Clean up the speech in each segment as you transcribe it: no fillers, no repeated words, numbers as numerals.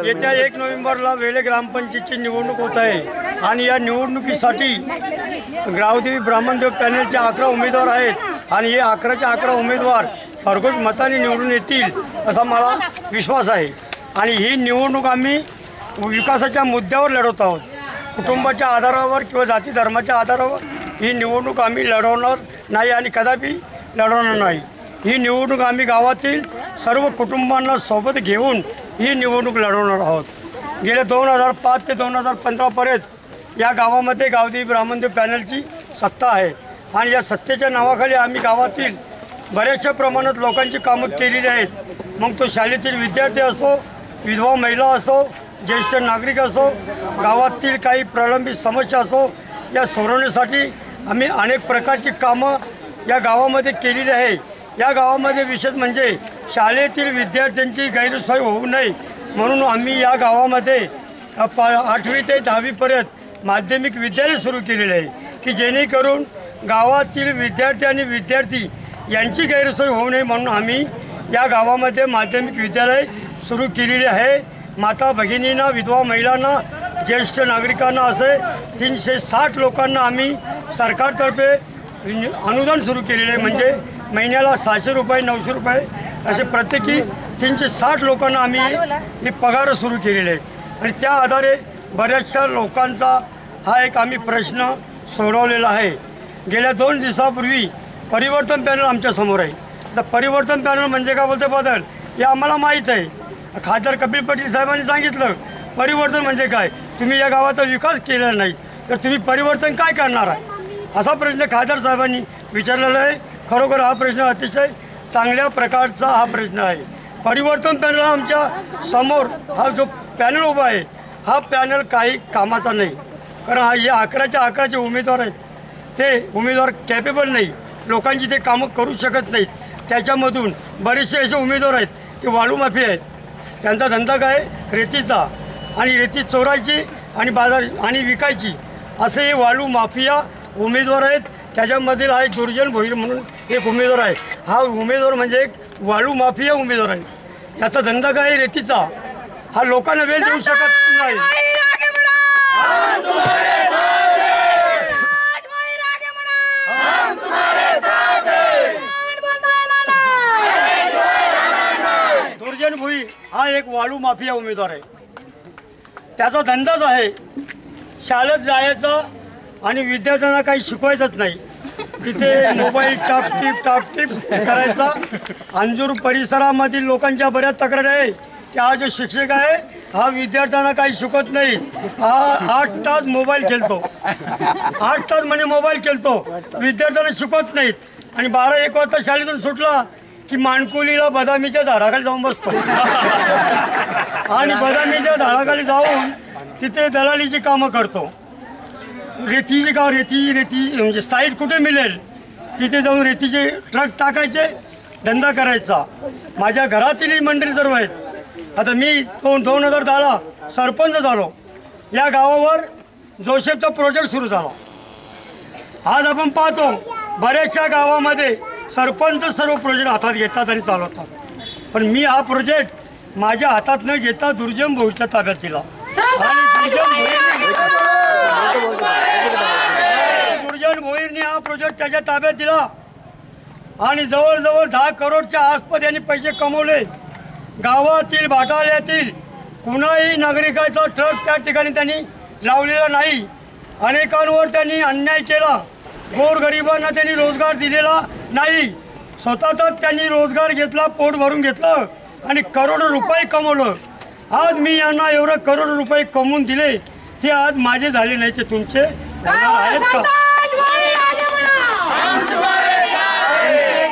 येत्या 1 नोव्हेंबरला वेळे ग्रामपंचायतची निवडणूक होत आहे आणि या निवडणुकीसाठी गावदेवी ब्राह्मणदेव पॅनलचे 11 उमेदवार आहेत आणि हे 11च्या 11 उमेदवार भरघोस मताने निवडून येतील असा मला विश्वास आहे। आणि ही निवडणूक आम्ही विकासाच्या मुद्द्यावर लढवत आहोत। कुटुंबाच्या आधारावर किंवा जाती धर्माच्या आधारावर ही निवडणूक आम्ही लढवणार नाही आणि कदापि लढवणार नाही। ही निवडणूक आम्ही गावातील सर्व कुटुंबांना सोबत घेऊन ही निवडणूक लढवणार आहोत। गेल्या 2005 ते 2015 पर्यंत या गावामध्ये गावदेवी ब्राह्मणदेव पॅनलची सत्ता आहे आणि या सत्तेच्या नावाखाली आम्ही गावातील बऱ्याचशा प्रमाणात लोकांची कामं केलेली आहेत। मग तो शाळेतील विद्यार्थी असो, विधवा महिला असो, ज्येष्ठ नागरिक असो, गावातील काही प्रलंबित समस्या असो, या सोडवण्यासाठी आम्ही अनेक प्रकारची कामं या गावामध्ये केलेली आहे। या गावामध्ये विशेष म्हणजे शाळेतील विद्यार्थ्यांची गैरसोय होऊ नये म्हणून आम्ही या गावामध्ये 8वी ते 10वी पर्यंत माध्यमिक विद्यालय सुरू केलेले आहे की जेणेकरून गावातील विद्यार्थी आणि विद्यार्थी यांची गैरसोय होऊ नये म्हणून आम्ही या गावामध्ये माध्यमिक विद्यालय सुरू केलेले आहे। माता भगिनींना, विधवा महिलांना, ज्येष्ठ नागरिकांना असे 360 लोकांना आम्ही सरकारतर्फे अनुदान सुरू केलेले आहे। म्हणजे महिन्याला 600 रुपये, 900 रुपये असे प्रत्येकी 360 लोकांना आम्ही हे पगार सुरू केलेले आहेत आणि त्या आधारे बऱ्याचशा लोकांचा हा एक आम्ही प्रश्न सोडवलेला आहे। गेल्या 2 दिवसापूर्वी परिवर्तन पॅनल आमच्यासमोर आहे। तर परिवर्तन पॅनल म्हणजे काय बोलते बदल हे आम्हाला माहीत आहे। खासदार कपिल पाटील साहेबांनी सांगितलं परिवर्तन म्हणजे काय, तुम्ही या गावाचा विकास केलेला नाही तर तुम्ही परिवर्तन काय करणार आहे असा प्रश्न खासदार साहेबांनी विचारलेला आहे। खरोखर हा प्रश्न अतिशय चांगल्या प्रकारचा हा प्रश्न आहे। परिवर्तन पॅनल आमच्या समोर हा जो पॅनल उभा आहे हा पॅनल काही कामाचा नाही, कारण हा हे 11च्या 11 उमेदवार आहेत, ते उमेदवार कॅपेबल नाही, लोकांची ते कामं करू शकत नाहीत। त्याच्यामधून बरेचसे असे उमेदवार आहेत ते वाळू माफी आहेत, त्यांचा धंदा काय रेतीचा आणि रेती चोरायची आणि बाजार आणि विकायची असे हे वाळू माफिया उमेदवार आहेत। त्याच्यामधील हा एक दुर्जन भोईर म्हणून एक उमेदवार आहे। हा उमेदवार म्हणजे एक वाळू माफिया उमेदवार आहे, याचा धंदा काय रेतीचा, हा लोकांना वेळ देऊ शकत नाही। दुर्जन भोई हा एक वाळू माफिया उमेदवार आहे, त्याचा धंदाच आहे शाळेत जायचा आणि विद्यार्थ्यांना काही शिकवायचंच नाही, तिथे मोबाईल टापटीप करायचा। अंजूर परिसरामधील लोकांच्या बऱ्याच तक्रारी आहे की हा जो शिक्षक आहे हा विद्यार्थ्यांना काही शिकवत नाही, हा 8 तास मोबाईल खेळतो, 8 तास म्हणजे मोबाईल खेळतो, विद्यार्थ्यांना शिकवत नाहीत। आणि 12-1 वाजता शाळेतून सुटला की माणकुलीला बदामीच्या झाडाखाली जाऊन बसतो आणि बदामीच्या झाडाखाली जाऊन तिथे दलालीची कामं करतो। रेतीची का रेती म्हणजे साईट कुठे मिळेल तिथे जाऊन रेतीचे ट्रक टाकायचे, धंदा करायचा। माझ्या घरातील मंडळी सर्व आहेत। आता मी 2010ला सरपंच झालो, या गावावर जोसेफचा प्रोजेक्ट सुरू झाला। आज आपण पाहतो बऱ्याचशा गावामध्ये सरपंच सर्व प्रोजेक्ट हातात घेतात आणि चालवतात, पण मी हा प्रोजेक्ट माझ्या हातात न घेता दुर्जन भोईरच्या ताब्यात दिला आणि दुर्जन भोईरने हा प्रोजेक्ट त्याच्या ताब्यात दिला आणि जवळजवळ 10 करोडच्या आसपास यांनी पैसे कमवले। गावातील भाटाल्यातील कुणाही नागरिकाचा ट्रक त्या ठिकाणी त्यांनी लावलेला नाही, अनेकांवर त्यांनी अन्याय केला, गोरगरिबांना त्यांनी रोजगार दिलेला नाही, स्वतःचाच त्यांनी रोजगार घेतला, पोट भरून घेतलं आणि करोडो रुपये कमवलं। आज मी यांना एवढं करोडो रुपये कमवून दिले, ते आज माझे झाले नाही, ते तुमचे आहेत का?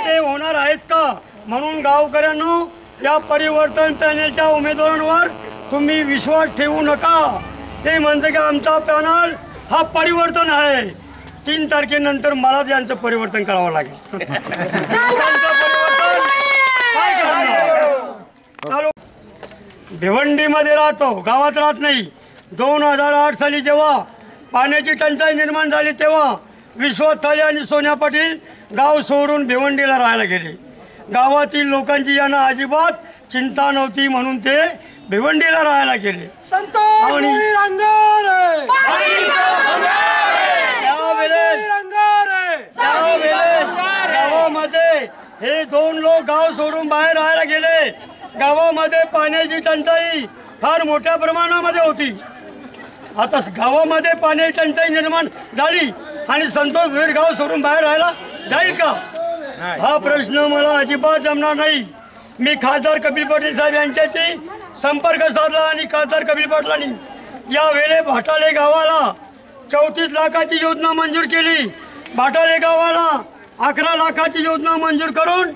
ते होणार आहेत का? म्हणून गावकऱ्यांनो या परिवर्तन पॅनलच्या उमेदवारांवर तुम्ही विश्वास ठेवू नका। ते म्हणते की आमचा पॅनल हा परिवर्तन आहे, 3 तारखेनंतर मला यांचं परिवर्तन करावं लागेल। काय करणार? भिवंडीमध्ये राहतो, गावात राहत नाही। 2008 साली जेव्हा पाण्याची टंचाई निर्माण झाली तेव्हा विश्वास थाले आणि सोन्या पाटील गाव सोडून भिवंडीला राहायला गेले गावातील लोकांची यांना अजिबात चिंता नव्हती म्हणून ते भिवंडीला राहायला गेले. गावामध्ये हे दोन लोक गाव सोडून बाहेर राहायला गेले. गावामध्ये पाण्याची टंचाई फार मोठ्या प्रमाणामध्ये होती. आता गावामध्ये पाण्याची टंचाई निर्माण झाली आणि संतोष भोईर गाव सोडून बाहेर राहायला जाईल का, हा प्रश्न मला अजिबात जमणार नाही. मी खासदार कपिल पाटील साहेब यांच्याशी संपर्क साधला आणि खासदार कपिल पाटलांनी या वेळे भाटाळे गावाला 34 लाखाची योजना मंजूर केली. भाटाळे गावाला 11 लाखाची योजना मंजूर करून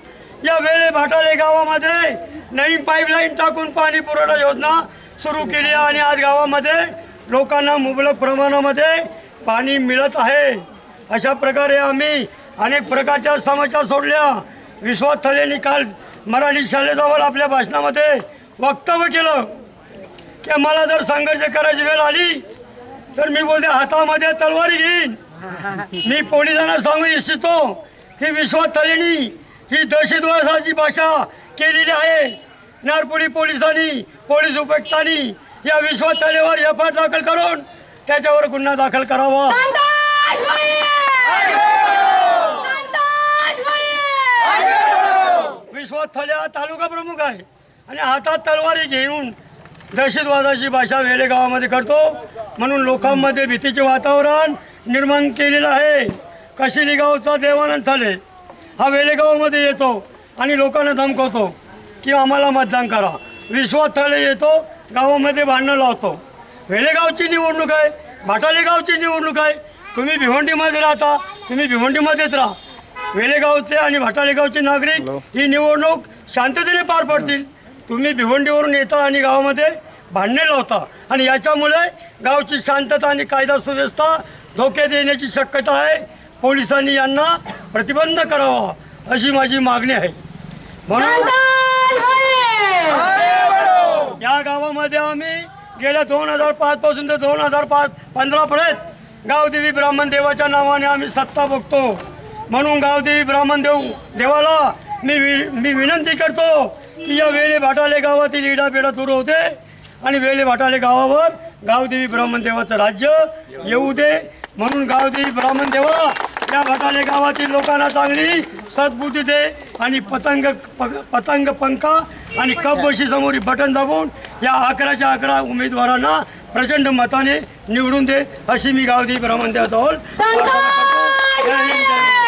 या वेळे भाटाळे गावामध्ये नवीन पाईपलाईन टाकून पाणी पुरवठा योजना सुरू केली आणि आज गावामध्ये लोकांना मुबलक प्रमाणामध्ये पाणी मिळत आहे. अशा प्रकारे आम्ही अनेक प्रकारच्या समस्या सोडल्या. विश्वास थलेंनी काल मराठी शाळेजवळ आपल्या भाषणामध्ये वक्तव्य केलं की मला जर संघर्ष करायची वेळ आली तर मी बोलते हातामध्ये तलवारी घेईन. मी पोलिसांना सांगू इच्छितो की विश्वास थलेंनी ही दहशतवादाची भाषा केलेली आहे. नारपुडी पोलिसांनी पोलीस उपायुक्तांनी या विश्वास थलेवर एफआयआर दाखल करून त्याच्यावर गुन्हा दाखल करावा. विश्वास थले हा तालुका प्रमुख आहे आणि हातात तलवारी घेऊन दहशतवादाची भाषा वेळे गावामध्ये करतो म्हणून लोकांमध्ये भीतीचे वातावरण निर्माण केलेलं आहे. कशिली गावचा देवानंद थले हा वेलेगावमध्ये येतो आणि लोकांना धमकवतो की आम्हाला मतदान करा. विश्वास थले येतो गावामध्ये भांडणं लावतो. वेलेगावची निवडणूक आहे, भाटाळे गावची निवडणूक आहे. तुम्ही भिवंडीमध्ये राहता, तुम्ही भिवंडीमध्येच राहा. वेलेगावचे आणि भाटाळे गावचे नागरिक ही निवडणूक शांततेने पार पडतील. तुम्ही भिवंडीवरून येता आणि गावामध्ये भांडणे लावता आणि याच्यामुळे गावची शांतता आणि कायदा सुव्यवस्था धोक्यात येण्याची शक्यता आहे. पोलिसांनी यांना प्रतिबंध करावा अशी माझी मागणी आहे. म्हणून या गावामध्ये आम्ही गेल्या 2005 पासून ते 2015 पर्यंत गावदेवी ब्राह्मण देवाच्या नावाने आम्ही सत्ता बघतो. म्हणून गावदेवी ब्राह्मण देवाला मी विनंती करतो की या वेळे भाटाळे गावातील इडापिडा दूर होते आणि वेळे भाटाळे गावावर गावदेवी ब्राह्मण देवाचं राज्य येऊ दे. म्हणून गावदेवी ब्राह्मण देवा या भाटाळे गावातील लोकांना चांगली सद्बुद्धी दे आणि पतंग पंखा आणि कप बशी समोर बटन दाबून या 11च्या 11 उमेदवारांना प्रचंड मताने निवडून दे अशी मी गावदेवी ब्राह्मण देवाजवळ प्रार्थना करतो. जय हिंद.